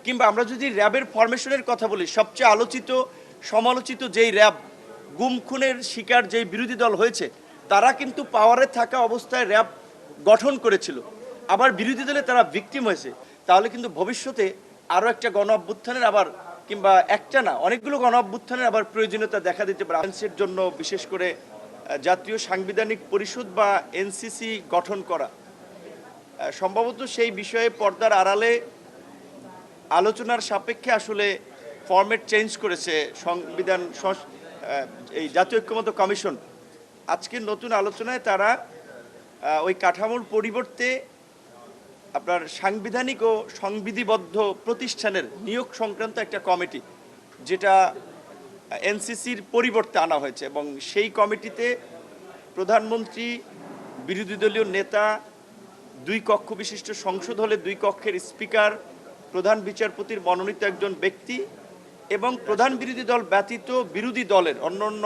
কিংবা আমরা যদি র্যাবের ফরমেশনের কথা বলি, সবচেয়ে আলোচিত সমালোচিত যেই র্যাব গুম খুনের শিকার যেই বিরোধী দল হয়েছে, তারা কিন্তু পাওয়ারে থাকা অবস্থায় র্যাব গঠন করেছিল, আবার বিরোধী দলে তারা ভিকটিম হয়েছে। তাহলে কিন্তু ভবিষ্যতে আরও একটা গণ অভ্যুত্থানের আবার কিংবা একটা না অনেকগুলো গণ অভ্যুত্থানের আবার প্রয়োজনীয়তা দেখা দিতে পারে। এর জন্য বিশেষ করে জাতীয় সাংবিধানিক পরিষদ বা এনসিসি গঠন করা সম্ভবত সেই বিষয়ে পর্দার আড়ালে আলোচনার সাপেক্ষে আসলে ফরম্যাট চেঞ্জ করেছে সংবিধান এই জাতীয় ঐক্যমত্য কমিশন। আজকের নতুন আলোচনায় তারা ওই কাঠামোর পরিবর্তে আপনার সাংবিধানিক ও সংবিধিবদ্ধ প্রতিষ্ঠানের নিয়োগ সংক্রান্ত একটা কমিটি, যেটা এনসিসির পরিবর্তে আনা হয়েছে, এবং সেই কমিটিতে প্রধানমন্ত্রী, বিরোধী দলীয় নেতা, 2 কক্ষ বিশিষ্ট সংসদ হলে 2 কক্ষের স্পিকার, প্রধান বিচারপতির মনোনীত একজন ব্যক্তি এবং প্রধান বিরোধী দল ব্যতীত বিরোধী দলের অন্যান্য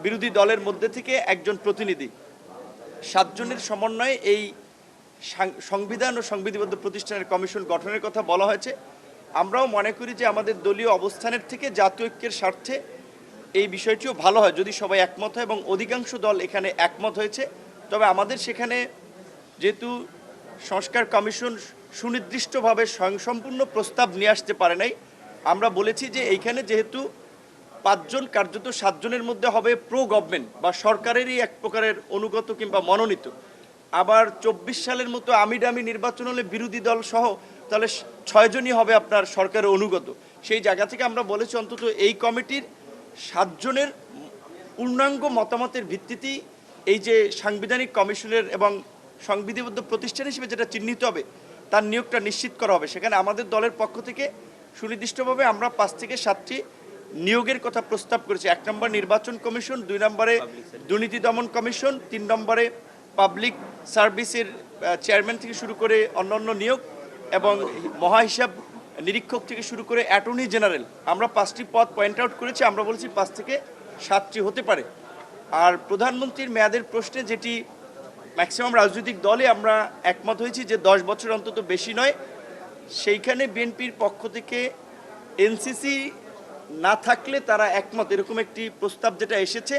বিরোধী দলের মধ্যে থেকে একজন প্রতিনিধি, 7 জনের সমন্বয়ে এই সংবিধান ও সংবিধিবদ্ধ প্রতিষ্ঠানের কমিশন গঠনের কথা বলা হয়েছে। আমরাও মনে করি যে আমাদের দলীয় অবস্থানের থেকে জাতীয় ঐক্যের স্বার্থে এই বিষয়টিও ভালো হয় যদি সবাই একমত হয়, এবং অধিকাংশ দল এখানে একমত হয়েছে। তবে আমাদের সেখানে যেহেতু সংস্কার কমিশন সুনির্দিষ্টভাবে স্বয়ংসম্পূর্ণ প্রস্তাব নিয়ে আসতে পারে নাই, আমরা বলেছি যে এইখানে যেহেতু 5 জন কার্যত 7 জনের মধ্যে হবে প্রো গভর্নমেন্ট বা সরকারেরই এক প্রকারের অনুগত কিংবা মনোনীত, আবার 24 সালের মতো আমিডামি নির্বাচন হলে বিরোধী দল সহ তাহলে 6 জনই হবে আপনার সরকারের অনুগত। সেই জায়গা থেকে আমরা বলেছি অন্তত এই কমিটির 7 জনের পূর্ণাঙ্গ মতামতের ভিত্তিতেই এই যে সাংবিধানিক কমিশনের এবং সংবিধিবদ্ধ প্রতিষ্ঠান হিসেবে যেটা চিহ্নিত হবে তার নিয়োগটা নিশ্চিত করা হবে। সেখানে আমাদের দলের পক্ষ থেকে সুনির্দিষ্টভাবে আমরা 5 থেকে 7টি নিয়োগের কথা প্রস্তাব করেছি। 1 নম্বর নির্বাচন কমিশন, 2 নম্বরে দুর্নীতি দমন কমিশন, 3 নম্বরে পাবলিক সার্ভিসের চেয়ারম্যান থেকে শুরু করে অন্যান্য নিয়োগ, এবং মহাহিসাব নিরীক্ষক থেকে শুরু করে অ্যাটর্নি জেনারেল। আমরা 5টি পদ পয়েন্ট আউট করেছি। আমরা বলেছি 5 থেকে 7টি হতে পারে। আর প্রধানমন্ত্রীর মেয়াদের প্রশ্নে যেটি ম্যাক্সিমাম রাজনৈতিক দলে আমরা একমত হয়েছি যে 10 বছর অন্তত বেশি নয়, সেইখানে বিএনপির পক্ষ থেকে এনসিসি না থাকলে তারা একমত, এরকম একটি প্রস্তাব যেটা এসেছে।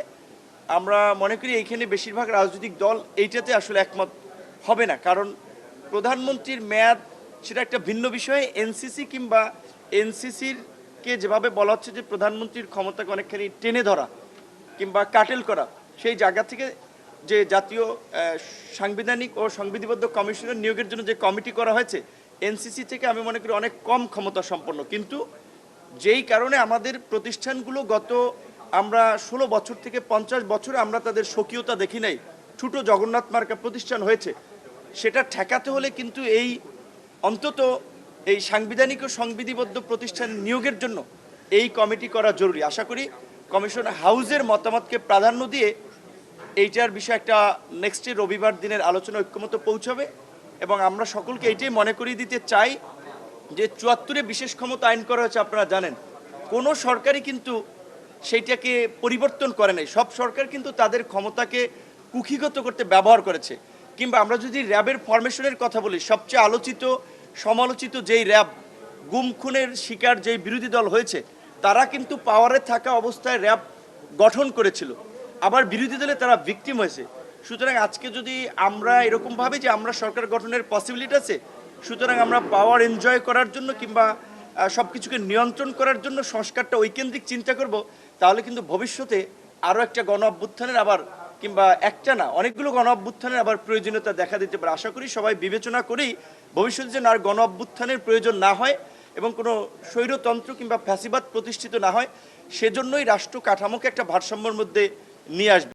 আমরা মনে করি এইখানে বেশিরভাগ রাজনৈতিক দল এইটাতে আসলে একমত হবে না, কারণ প্রধানমন্ত্রীর মেয়াদ সেটা একটা ভিন্ন বিষয়ে। এনসিসি কিংবা এনসিসিরকে যেভাবে বলা হচ্ছে যে প্রধানমন্ত্রীর ক্ষমতাকে অনেকখানি টেনে ধরা কিংবা কাটেল করা, সেই জায়গা থেকে যে জাতীয় সাংবিধানিক ও সংবিধিবদ্ধ কমিশনের নিয়োগের জন্য যে কমিটি করা হয়েছে, এনসিসি থেকে আমি মনে করি অনেক কম ক্ষমতা সম্পন্ন। কিন্তু যেই কারণে আমাদের প্রতিষ্ঠানগুলো গত আমরা 16 বছর থেকে 50 বছরে আমরা তাদের স্বকীয়তা দেখি নাই, ছোট জগন্নাথ মার্কা প্রতিষ্ঠান হয়েছে, সেটা ঠেকাতে হলে কিন্তু এই অন্তত এই সাংবিধানিক ও সংবিধিবদ্ধ প্রতিষ্ঠান নিয়োগের জন্য এই কমিটি করা জরুরি। আশা করি কমিশন হাউসের মতামতকে প্রাধান্য দিয়ে এইটার বিষয়ে একটা নেক্সট রবিবার দিনের আলোচনা ঐক্যমত পৌঁছাবে, এবং আমরা সকলকে এইটাই মনে করিয়ে দিতে চাই যে 74-এ বিশেষ ক্ষমতা আইন করা হয়েছে, আপনারা জানেন। কোনো সরকারই কিন্তু সেইটাকে পরিবর্তন করে নাই। সব সরকার কিন্তু তাদের ক্ষমতাকে কুক্ষিগত করতে ব্যবহার করেছে। কিংবা আমরা যদি র্যাবের ফরমেশনের কথা বলি, সবচেয়ে আলোচিত সমালোচিত যেই র্যাব গুম খুনের শিকার যেই বিরোধী দল হয়েছে, তারা কিন্তু পাওয়ারে থাকা অবস্থায় র্যাব গঠন করেছিল, আবার বিরোধী দলে তারা ভিকটিম হয়েছে। সুতরাং আজকে যদি আমরা এরকমভাবে যে আমরা সরকার গঠনের পসিবিলিটি আছে, সুতরাং আমরা পাওয়ার এনজয় করার জন্য কিংবা সব কিছুকে নিয়ন্ত্রণ করার জন্য সংস্কারটা ঐকেন্দ্রিক চিন্তা করব, তাহলে কিন্তু ভবিষ্যতে আরও একটা গণ অভ্যুত্থানের আবার কিংবা একটা না অনেকগুলো গণ অভ্যুত্থানের আবার প্রয়োজনীয়তা দেখা দিতে পারে। আশা করি সবাই বিবেচনা করেই ভবিষ্যতে যেন আর গণ অভ্যুত্থানের প্রয়োজন না হয় এবং কোনো স্বৈরতন্ত্র কিংবা ফ্যাসিবাদ প্রতিষ্ঠিত না হয়, সেজন্যই রাষ্ট্র কাঠামোকে একটা ভারসাম্যের মধ্যে নিয়ে আসবে।